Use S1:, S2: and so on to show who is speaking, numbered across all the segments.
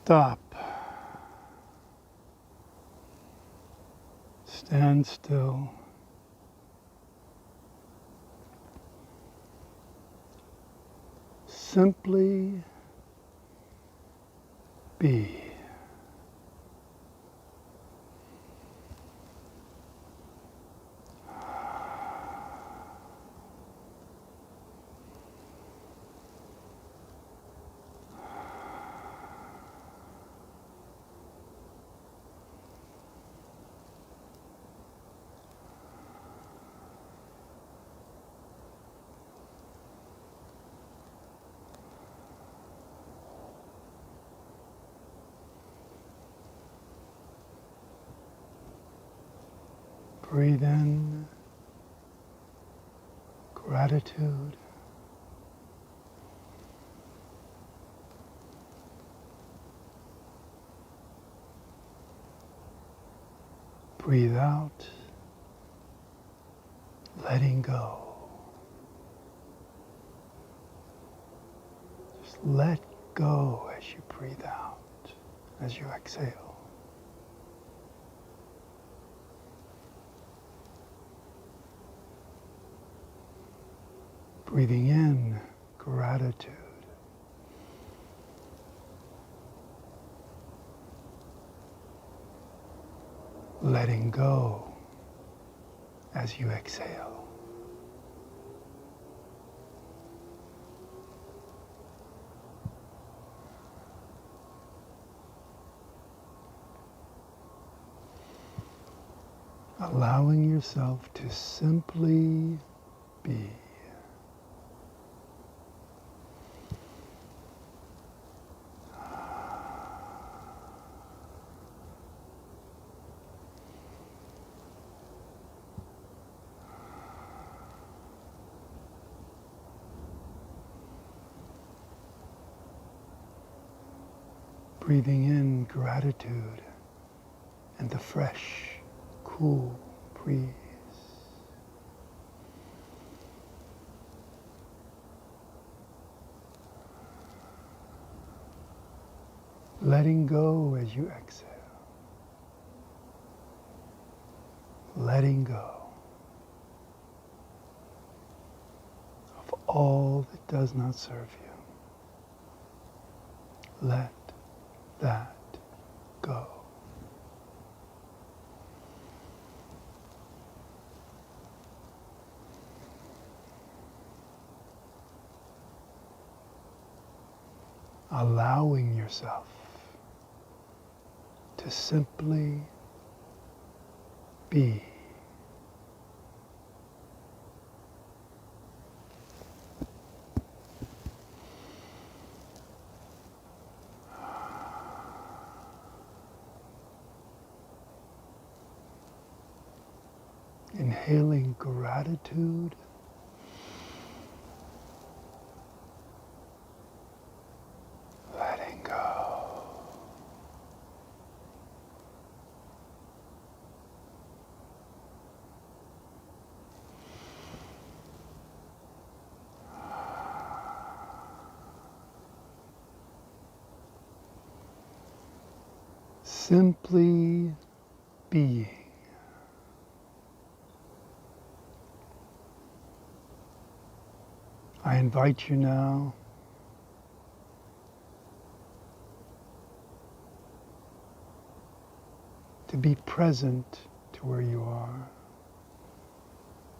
S1: Stop. Stand still. Simply be. Breathe in gratitude. Breathe out, letting go. Just let go as you breathe out, as you exhale. Breathing in gratitude. Letting go as you exhale. Allowing yourself to simply be. Breathing in gratitude and the fresh, cool breeze. Letting go as you exhale. Letting go of all that does not serve you. Let that go. Allowing yourself to simply be. Inhaling gratitude. Letting go. Simply being. I invite you now to be present to where you are,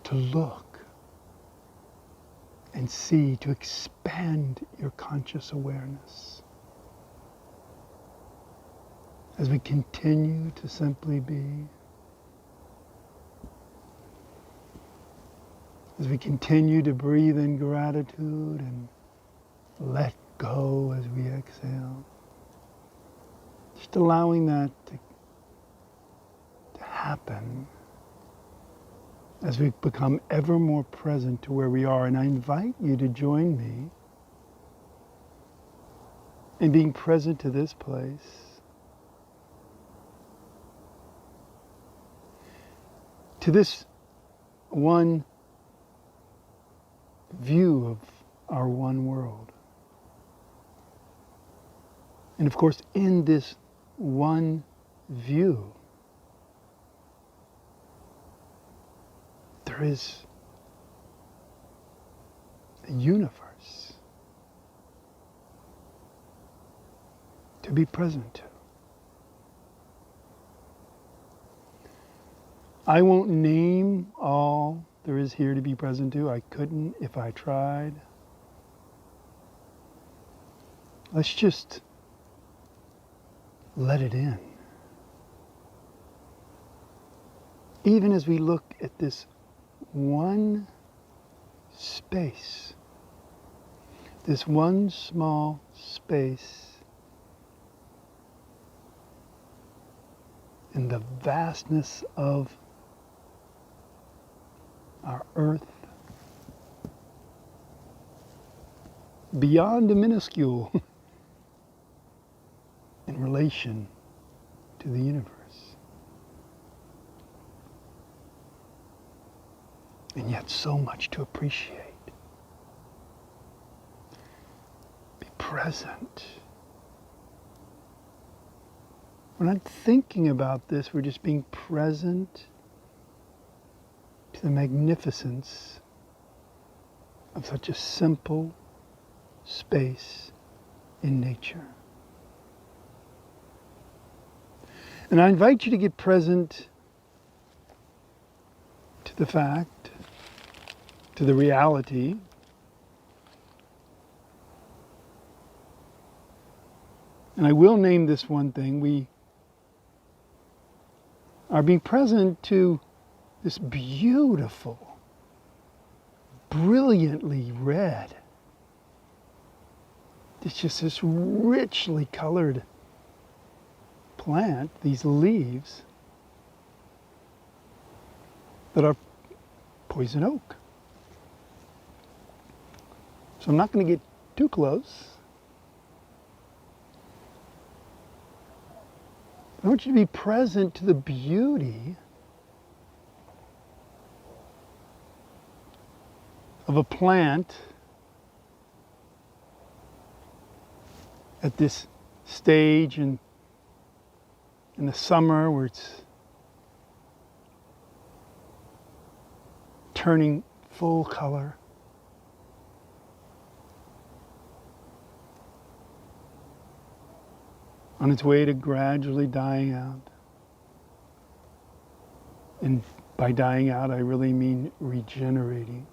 S1: to look and see, to expand your conscious awareness. As we continue to simply be, as we continue to breathe in gratitude and let go as we exhale, just allowing that to happen as we become ever more present to where we are. And I invite you to join me in being present to this place, to this one view of our one world. And of course, in this one view, there is a universe to be present to. I won't name all there is here to be present to. I couldn't if I tried. Let's just let it in. Even as we look at this one space, this one small space in the vastness of our earth, beyond a minuscule in relation to the universe. And yet so much to appreciate. Be present. We're not thinking about this, we're just being present to the magnificence of such a simple space in nature. And I invite you to get present to the fact, to the reality and I will name this one thing, we are being present to this beautiful, brilliantly red, it's just this richly colored plant, these leaves that are poison oak. So I'm not going to get too close. I want you to be present to the beauty of a plant at this stage in the summer where it's turning full color. On its way to gradually dying out. And by dying out, I really mean regenerating.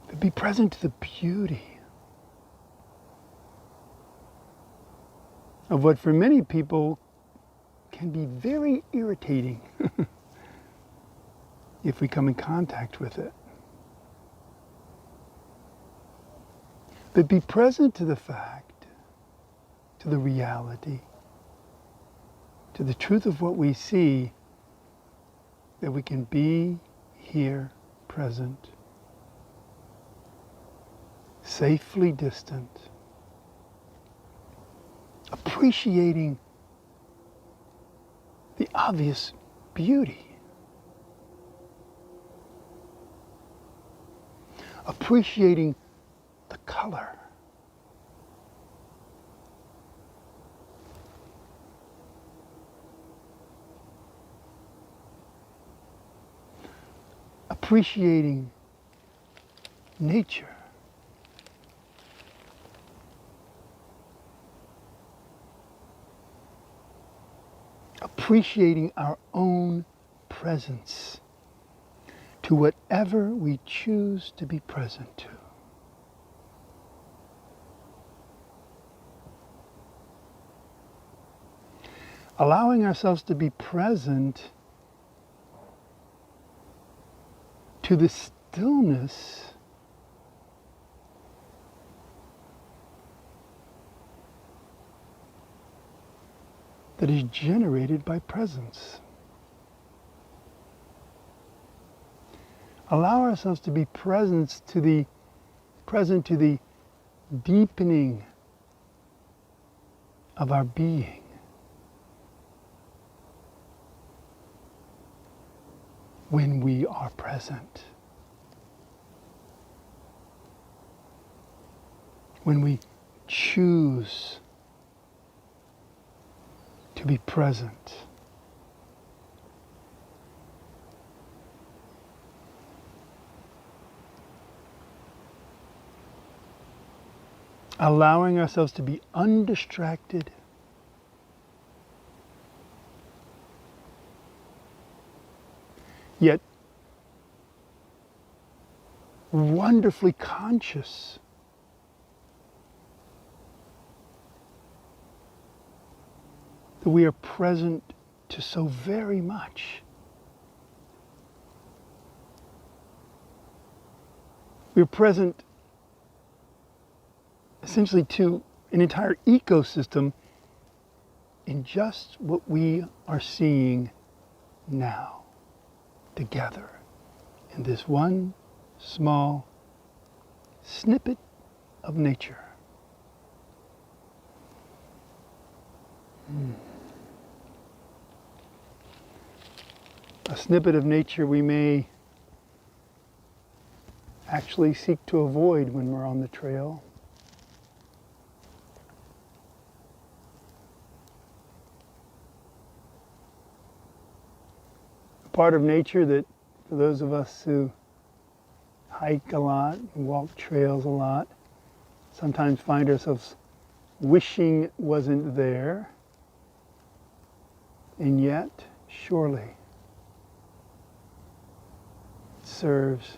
S1: But be present to the beauty of what for many people can be very irritating if we come in contact with it. But be present to the fact, to the reality, to the truth of what we see, that we can be here present, safely distant, appreciating the obvious beauty, appreciating the color, appreciating nature, appreciating our own presence to whatever we choose to be present to. Allowing ourselves to be present to the stillness that is generated by presence. Allow ourselves to be present to the deepening of our being. When we are present. when we choose to be present. Allowing ourselves to be undistracted, yet wonderfully conscious that we are present to so very much. We're present essentially to an entire ecosystem in just what we are seeing now, together, in this one small snippet of nature. A snippet of nature we may actually seek to avoid when we're on the trail. Part of nature that, for those of us who hike a lot, walk trails a lot, sometimes find ourselves wishing wasn't there, and yet, surely, it serves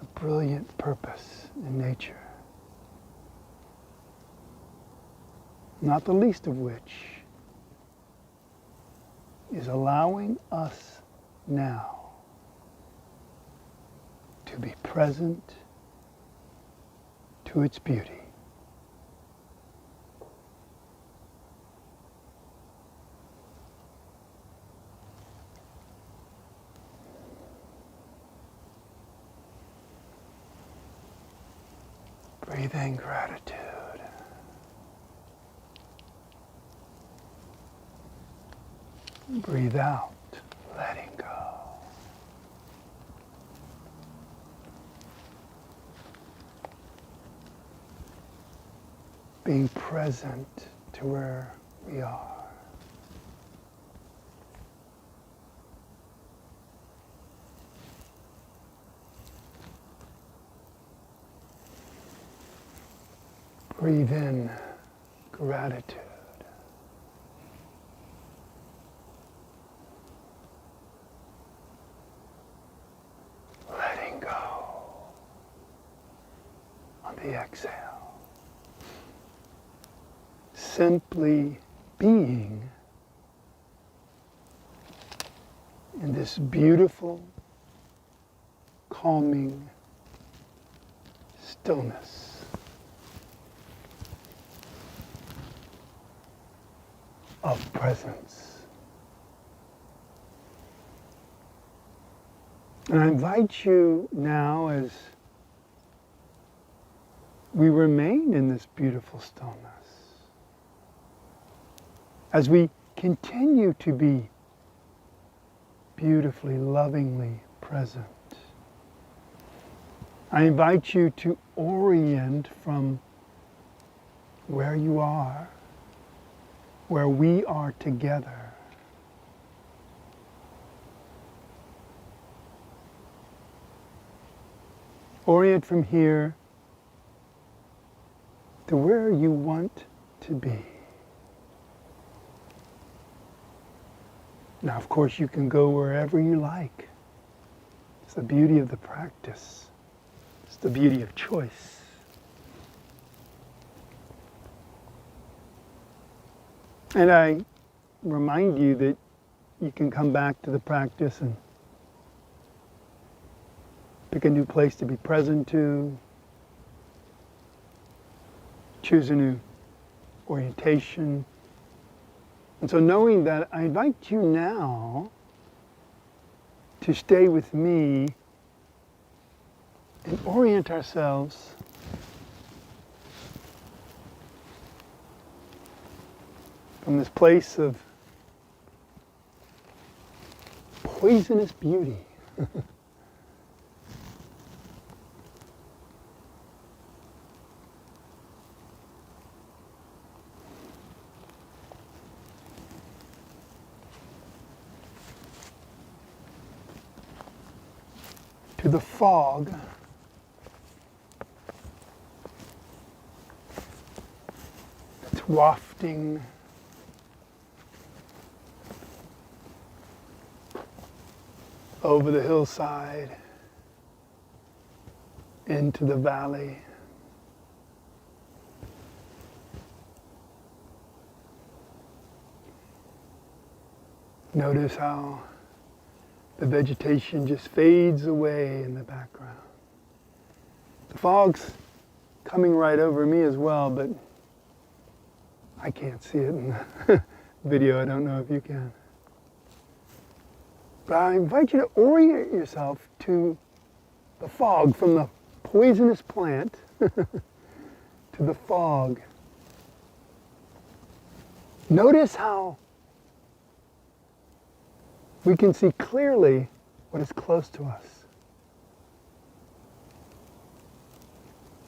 S1: a brilliant purpose in nature. Not the least of which is allowing us now to be present to its beauty. Breathe in gratitude. Breathe out, letting go. Being present to where we are. Breathe in gratitude. Letting go on the exhale. Simply being in this beautiful, calming stillness. Of presence. And I invite you now, as we remain in this beautiful stillness, as we continue to be beautifully, lovingly present, I invite you to orient from where you are, where we are together, orient from here to where you want to be. Now, of course, you can go wherever you like. It's the beauty of the practice. It's the beauty of choice. And I remind you that you can come back to the practice and pick a new place to be present to, choose a new orientation. And so knowing that, I invite you now to stay with me and orient ourselves from this place of poisonous beauty. to the fog that's wafting over the hillside into the valley. Notice how the vegetation just fades away in the background. The fog's coming right over me as well, but I can't see it in the video. I don't know if you can. But I invite you to orient yourself to the fog, from the poisonous plant to the fog. Notice how we can see clearly what is close to us.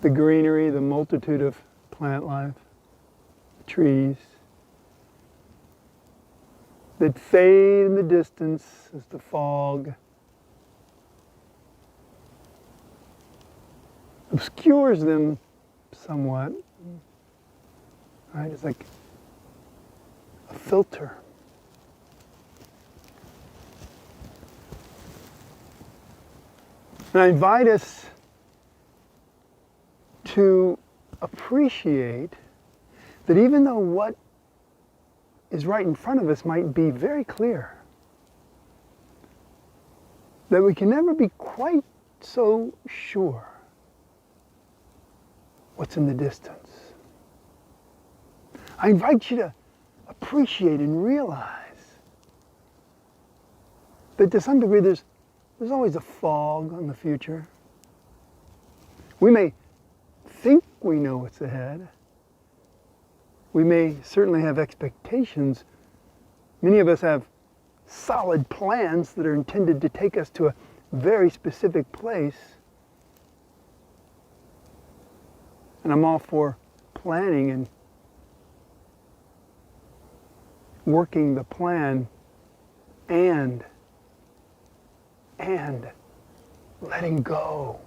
S1: The greenery, the multitude of plant life, trees that fade in the distance as the fog obscures them somewhat. Right? It's like a filter. And I invite us to appreciate that even though what is right in front of us might be very clear, that we can never be quite so sure what's in the distance. I invite you to appreciate and realize that to some degree there's always a fog on the future. We may think we know what's ahead. We may certainly have expectations. Many of us have solid plans that are intended to take us to a very specific place. And I'm all for planning and working the plan and letting go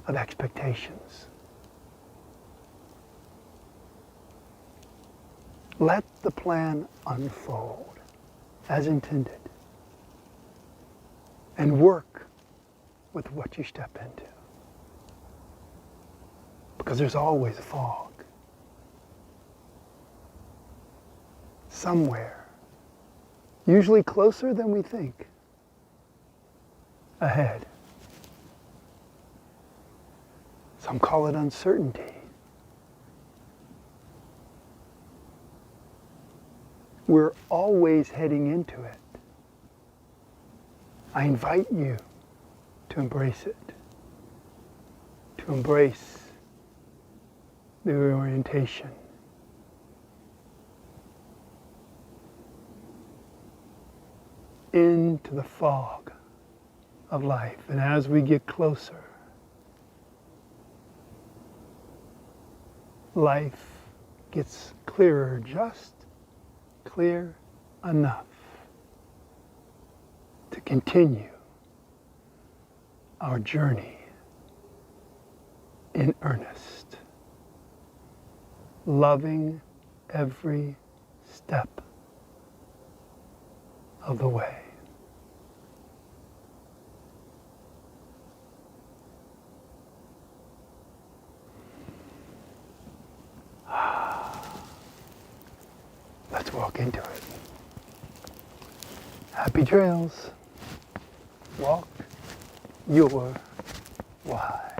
S1: of expectations. Let the plan unfold as intended and work with what you step into. Because there's always a fog. Somewhere, usually closer than we think, ahead. Some call it uncertainty. We're always heading into it. I invite you to embrace it, to embrace the reorientation. Into the fog of life. And as we get closer, life gets clearer, just clear enough to continue our journey in earnest, loving every step of the way. Let's walk into it. Happy trails. Walk your why.